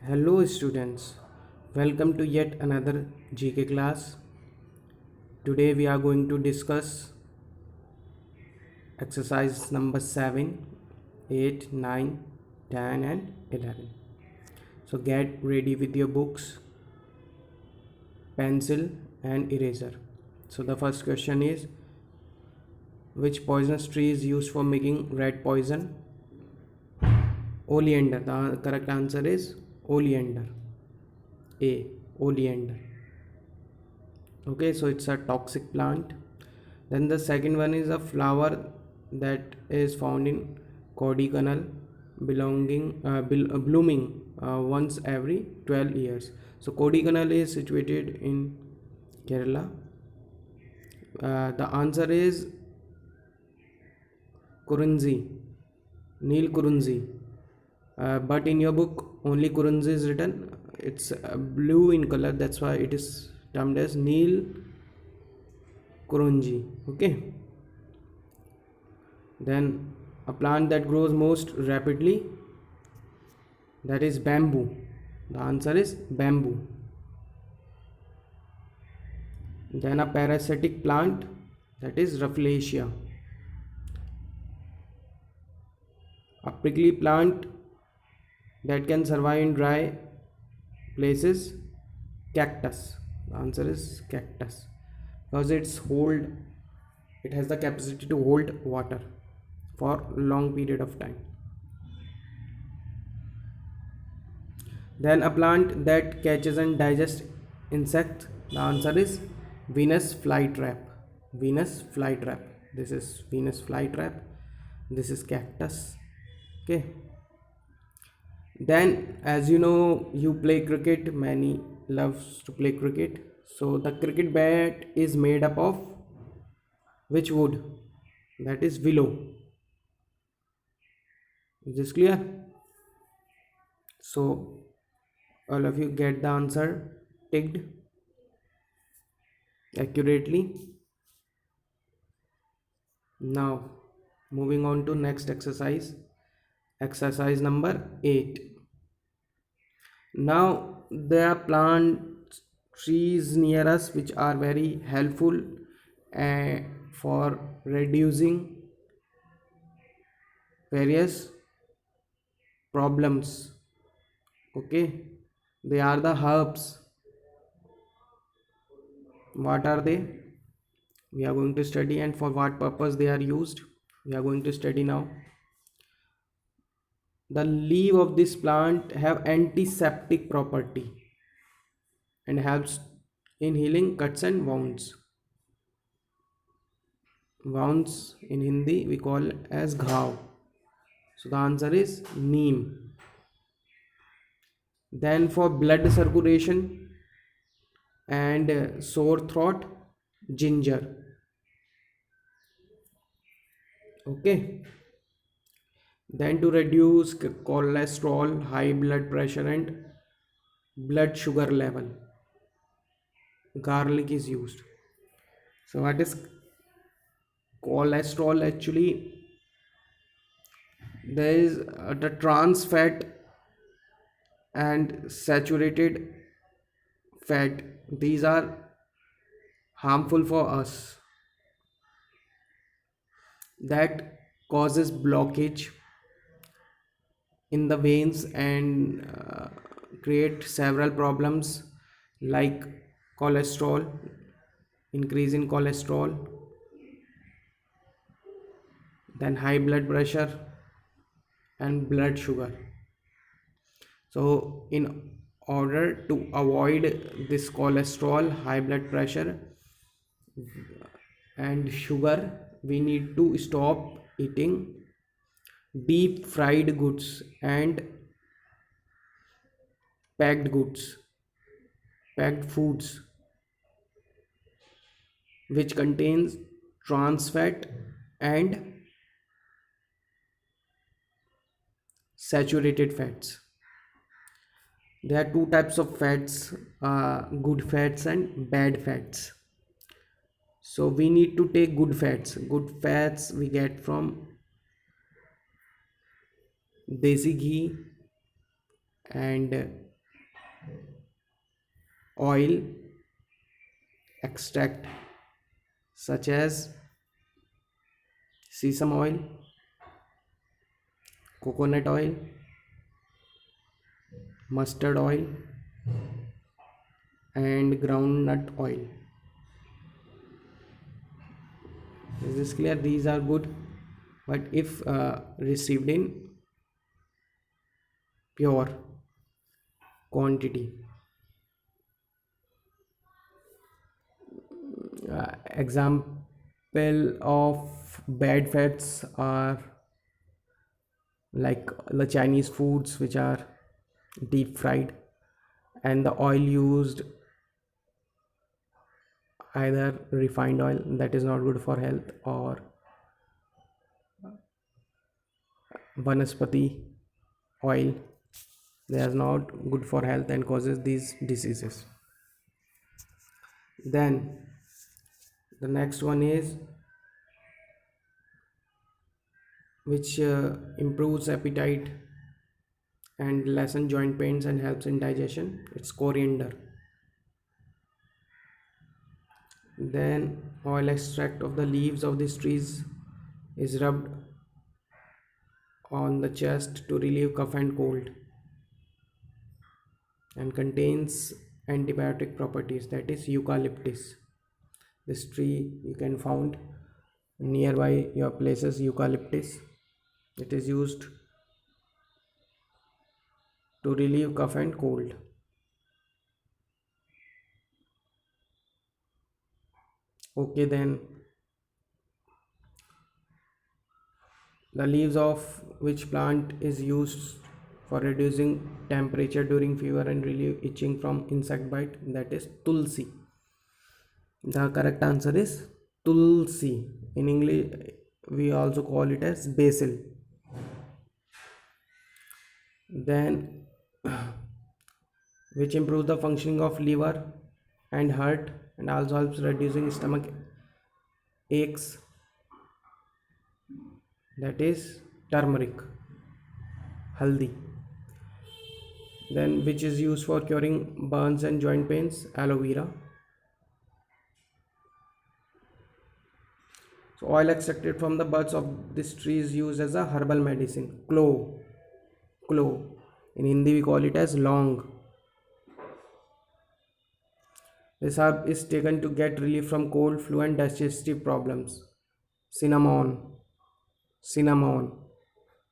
Hello students, welcome to yet another GK class. Today we are going to discuss exercise number 7, 8, 9, 10 and 11. So get ready with your books, pencil and eraser. So the first question is, which poisonous tree is used for making red poison? Oleander. The correct answer is oleander. A. Oleander. Okay, so it's a toxic plant. Then the second one is a flower that is found in Kodaikanal, blooming once every 12 years. So Kodaikanal is situated in Kerala. The answer is Kurunzi, Neil Kurunzi. But in your book only Kurunzi is written. It's blue in color, that's why it is termed as Neil Kurunji. Okay. Then a plant that grows most rapidly, that is bamboo. The answer is bamboo. Then a parasitic plant, that is Rafflesia. A prickly plant that can survive in dry places, cactus. The answer is cactus because it has the capacity to hold water for long period of time. Then a plant that catches and digests insects. The answer is Venus flytrap. Venus flytrap. This is Venus flytrap. This is cactus. Okay. Then, as you know, you play cricket. Many loves to play cricket. So the cricket bat is made up of which wood? That is willow. Is this clear? So all of you get the answer ticked accurately. Now moving on to next exercise number 8. Now there are plant trees near us which are very helpful for reducing various problems. Okay, they are the herbs. What are they? We are going to study, and for what purpose they are used we are going to study now. The leaf of this plant have antiseptic property and helps in healing cuts and wounds. Wounds in Hindi we call as ghav. So the answer is neem. Then for blood circulation and sore throat, ginger. Okay. Then to reduce cholesterol, high blood pressure and blood sugar level, garlic is used. So what is cholesterol? Actually, there is the trans fat and saturated fat. These are harmful for us, that causes blockage in the veins and create several problems like cholesterol, increase in cholesterol, then high blood pressure and blood sugar. So in order to avoid this cholesterol, high blood pressure and sugar, we need to stop eating deep fried goods and packed foods which contains trans fat and saturated fats. There are two types of fats, good fats and bad fats. So we need to take good fats. Good fats we get from desi ghee and oil extract such as sesame oil, coconut oil, mustard oil, and groundnut oil. Is this clear? These are good, but if received in pure quantity. Example of bad fats are like the Chinese foods which are deep fried, and the oil used either refined oil that is not good for health, or vanaspati oil that is not good for health and causes these diseases. Then the next one is which improves appetite and lessen joint pains and helps in digestion. It's coriander. Then oil extract of the leaves of these trees is rubbed on the chest to relieve cough and cold, and contains antibiotic properties, that is eucalyptus. This tree you can find nearby your places, eucalyptus. It is used to relieve cough and cold. Okay, then the leaves of which plant is used for reducing temperature during fever and relieve itching from insect bite, that is tulsi. The correct answer is tulsi. In English we also call it as basil. Then which improves the functioning of liver and heart and also helps reducing stomach aches, that is turmeric, haldi. Then which is used for curing burns and joint pains, aloe vera. So oil extracted from the buds of this tree is used as a herbal medicine, clove. In Hindi we call it as long. This herb is taken to get relief from cold, flu and digestive problems. Cinnamon,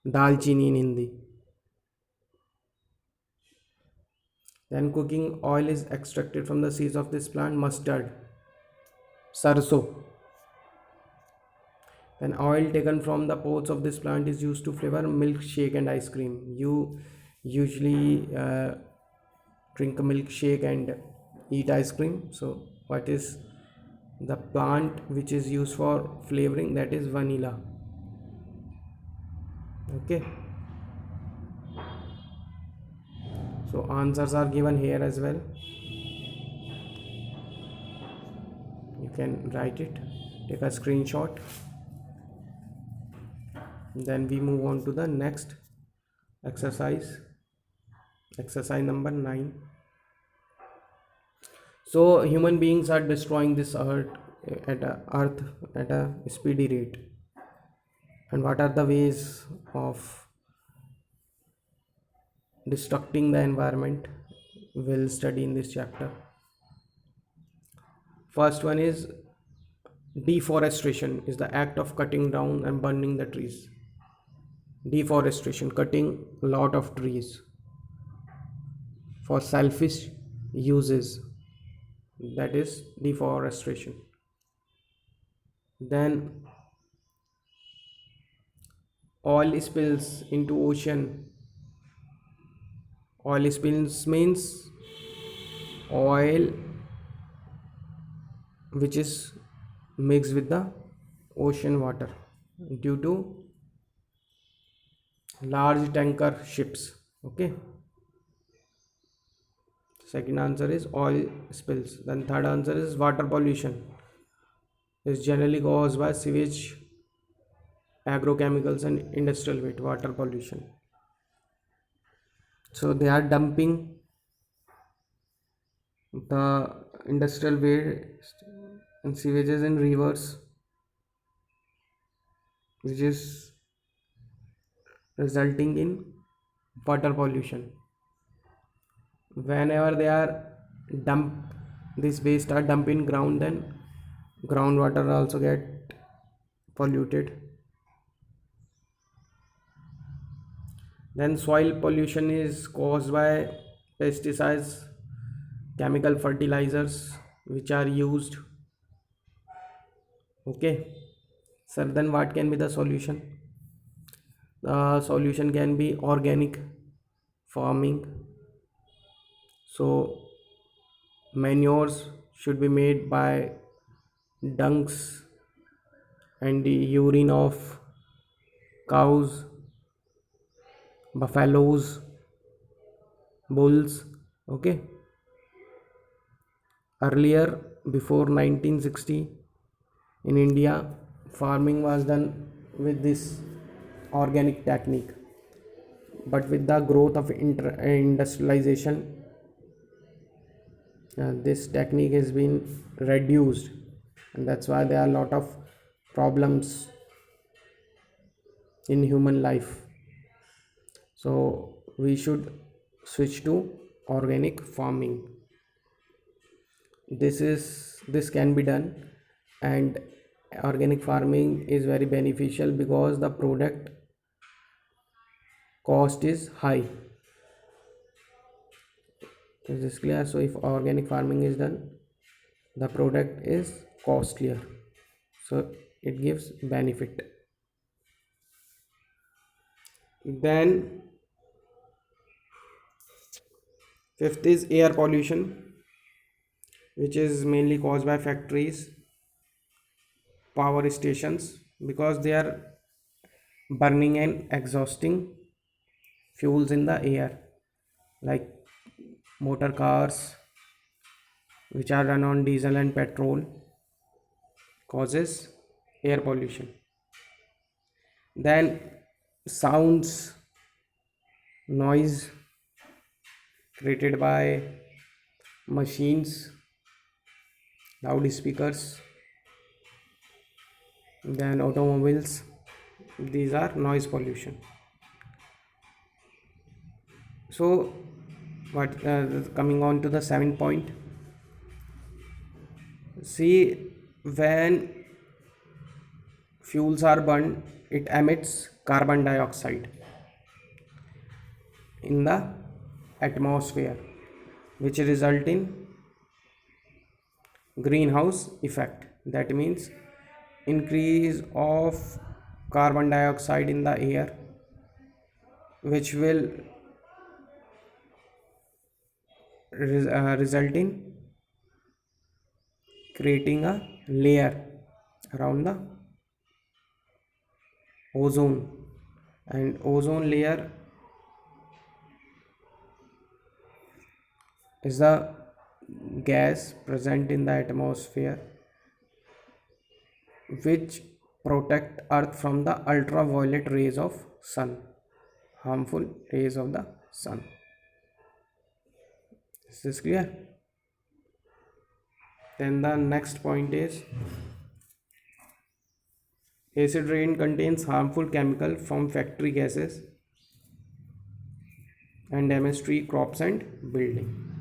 dalchini in Hindi. Then cooking oil is extracted from the seeds of this plant, mustard, sarso. Then oil taken from the pods of this plant is used to flavor milkshake and ice cream. You usually drink a milkshake and eat ice cream. So what is the plant which is used for flavoring? That is vanilla. Okay. So answers are given here as well. You can write it, take a screenshot. Then we move on to the next exercise number 9. So human beings are destroying this earth at a speedy rate, and what are the ways of destructing the environment? We'll study in this chapter. First one is deforestation, is the act of cutting down and burning the trees. Deforestation, cutting a lot of trees for selfish uses, that is deforestation. Then oil spills into ocean. Oil spills means oil which is mixed with the ocean water due to large tanker ships. Okay, second answer is oil spills. Then third answer is water pollution is generally caused by sewage, agrochemicals and industrial waste. Water pollution, so they are dumping the industrial waste and sewages in rivers, which is resulting in water pollution. Whenever they are dump this waste are dumped in ground, then groundwater also get polluted. Then soil pollution is caused by pesticides, chemical fertilizers which are used. Okay, sir, then what can be the solution? The solution can be organic farming. So manures should be made by dungs and the urine of cows, buffaloes, bulls. Okay, earlier, before 1960, in India, farming was done with this organic technique, but with the growth of industrialization, this technique has been reduced, and that's why there are a lot of problems in human life. So we should switch to organic farming. This can be done, and organic farming is very beneficial because the product cost is high. Is this clear? So if organic farming is done, the product is costlier, so it gives benefit. Then fifth is air pollution, which is mainly caused by factories, power stations, because they are burning and exhausting fuels in the air, like motor cars which are run on diesel and petrol causes air pollution. Then sounds, noise created by machines, loudspeakers, then automobiles, these are noise pollution. So what coming on to the 7 point, see, when fuels are burned, it emits carbon dioxide in the atmosphere, which result in greenhouse effect. That means increase of carbon dioxide in the air, which will result in creating a layer around the ozone, and ozone layer is the gas present in the atmosphere which protect earth from the ultraviolet rays of sun, harmful rays of the sun. Is this clear? Then the next point is acid rain contains harmful chemical from factory gases and damage tree, crops and building.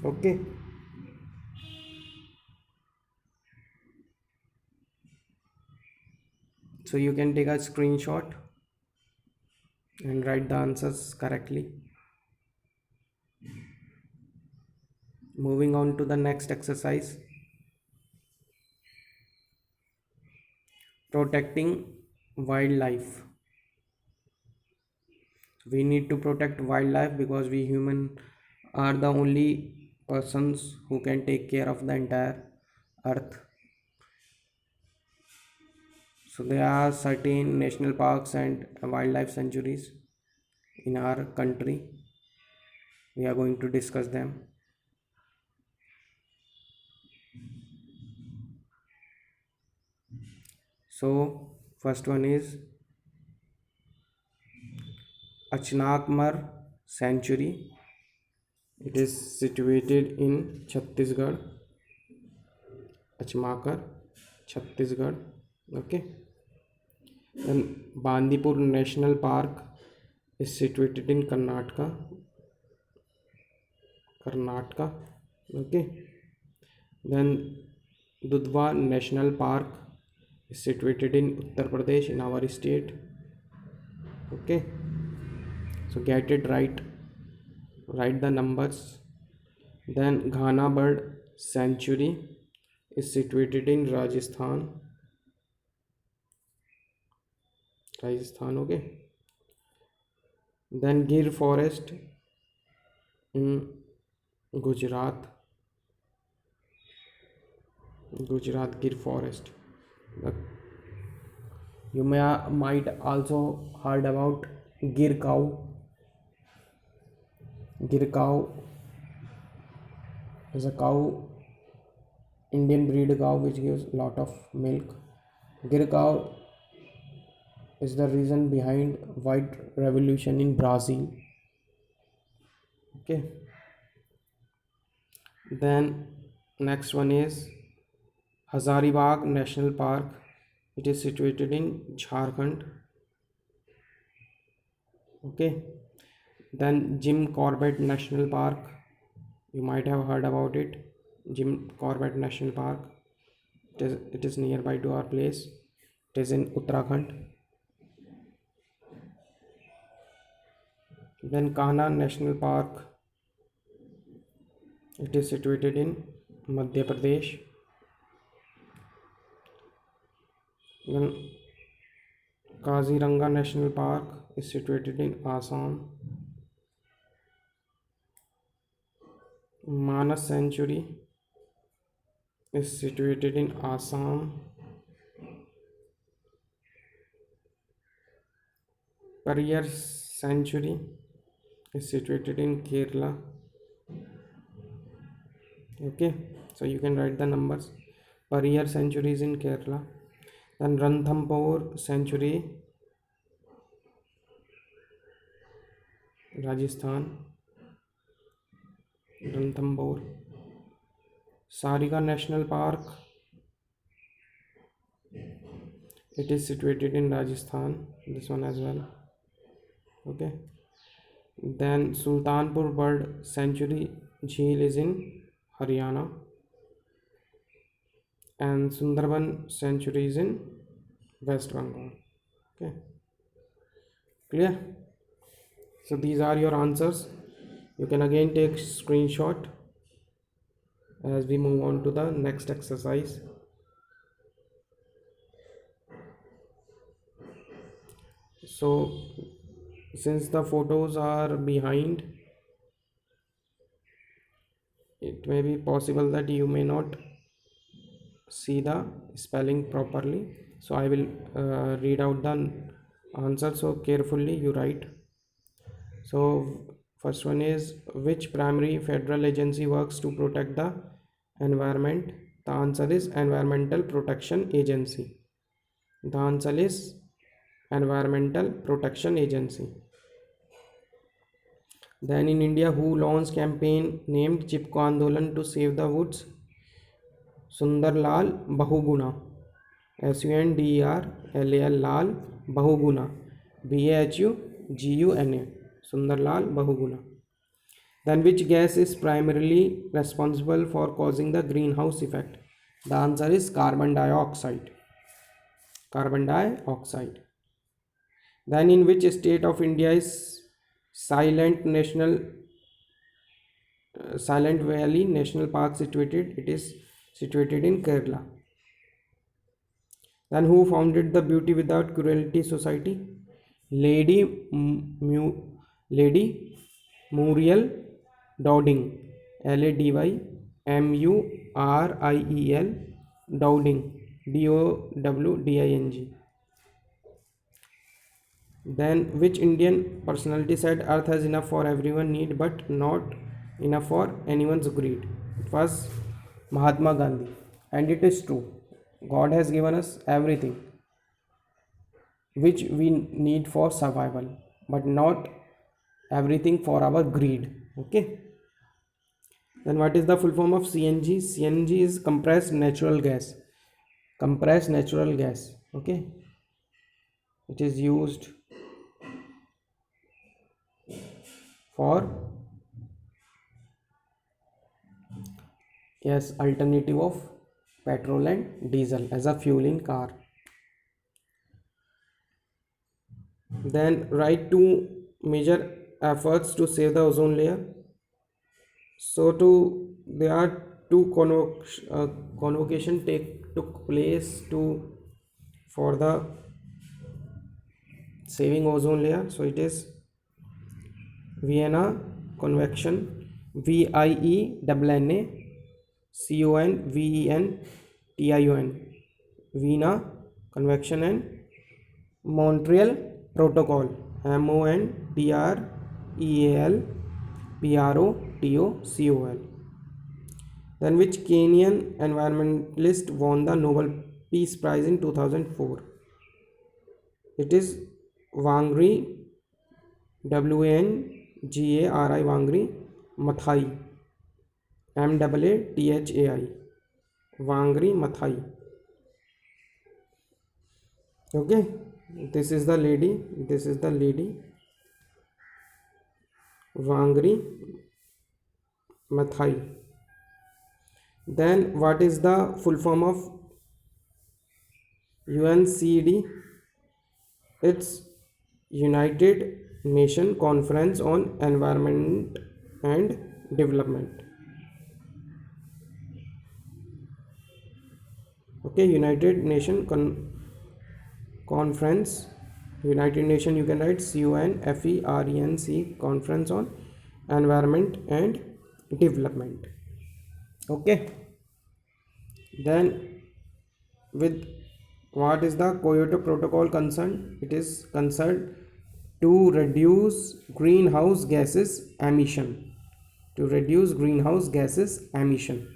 Okay, so you can take a screenshot and write the answers correctly. Moving on to the next exercise, protecting wildlife. We need to protect wildlife because we human are the only persons who can take care of the entire earth. So there are certain national parks and wildlife sanctuaries in our country. We are going to discuss them. So first one is Achnakmar Sanctuary, It is situated in Chhattisgarh, Achmakar, Chhattisgarh. Okay. Then Bandipur National Park is situated in Karnataka. Okay. Then Dudhwa National Park is situated in Uttar Pradesh, in our state. Okay. So get it right. Write the numbers. Then Ghana Bird Sanctuary is situated in Rajasthan. Okay. Then Gir Forest in Gujarat. Gir Forest. Uh, You might also heard about Gir cow. Gir cow is a cow, Indian breed cow, which gives lot of milk. Gir cow is the reason behind white revolution in Brazil. Okay. Then next one is Hazaribagh National Park. It is situated in Jharkhand. Okay. Then Jim Corbett National Park. You might have heard about it. Jim Corbett National Park. It is nearby to our place. It is in Uttarakhand. Then Kanha National Park. It is situated in Madhya Pradesh. Then Kaziranga National Park is situated in Assam. Manas Sanctuary is situated in Assam. Periyar Sanctuary is situated in Kerala. Okay, so you can write the numbers. Periyar Sanctuary is in Kerala. Then Ranthambore Sanctuary, Rajasthan. Ranthambore. Sariga National Park, it is situated in Rajasthan. This one as well. Okay. Then Sultanpur Bird Sanctuary Jheel is in Haryana, and Sundarban Sanctuary is in West Bengal. Okay, clear? So these are your answers. You can again take screenshot as we move on to the next exercise. So since the photos are behind, it may be possible that you may not see the spelling properly, so I will read out the answer, so carefully you write. So first one is, which primary federal agency works to protect the environment? The answer is Environmental Protection Agency. The answer is Environmental Protection Agency. Then in India, who launched campaign named Chipko Andolan to save the woods? Sundarlal Bahuguna. Sunderlal Lal Bahuguna. Bahuguna. Sundarlal Bahuguna. Then which gas is primarily responsible for causing the greenhouse effect? The answer is carbon dioxide. Carbon dioxide. Then in which state of India is Silent Valley National Park situated? It is situated in Kerala. Then who founded the Beauty Without Cruelty Society? Lady Muriel Dowding. Ladymuriel Dowding. Dowding. Then which Indian personality said earth has enough for everyone need but not enough for anyone's greed? It was Mahatma Gandhi. And it is true. God has given us everything which we need for survival, but not everything for our greed. Okay. Then what is the full form of CNG? CNG is compressed natural gas. Compressed natural gas. Okay. It is used for, yes, alternative of petrol and diesel as a fuel in car. Then write two major efforts to save the ozone layer. So there are two convocation took place to for the saving ozone layer. So it is Vienna Convention, VIENNACONVENTION, Vienna Convention, and Montreal Protocol, MONTREAL PROTOCOL. Then which Kenyan environmentalist won the Nobel Peace Prize in 2004? It is Wangari, WANGARI, Wangari Maathai, MAATHAI, Wangari Maathai. Okay, this is the lady, Wangari Maathai. Then what is the full form of UNCD? It's United Nation Conference on Environment and Development. Okay, Conference, United Nation, you can write CONFERENC, Conference on Environment and Development. Okay, then with what is the Kyoto Protocol concerned? It is concerned to reduce greenhouse gases emission. To reduce greenhouse gases emission.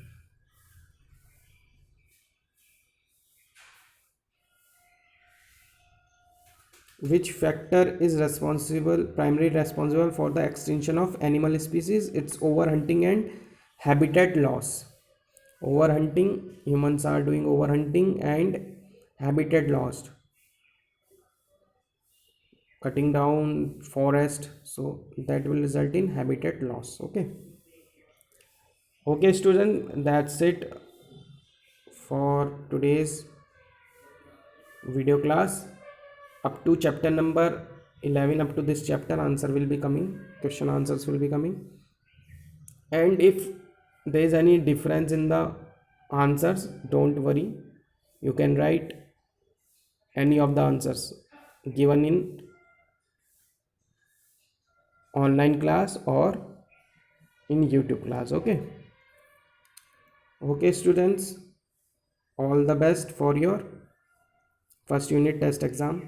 Which factor is primarily responsible for the extinction of animal species? It's overhunting and habitat loss. Overhunting, humans are doing overhunting, and habitat loss, cutting down forest, so that will result in habitat loss. Okay student, that's it for today's video class. Up to chapter number 11, up to this chapter, answer will be coming, question answers will be coming, and if there is any difference in the answers, don't worry, you can write any of the answers given in online class or in YouTube class. Okay students, all the best for your first unit test exam.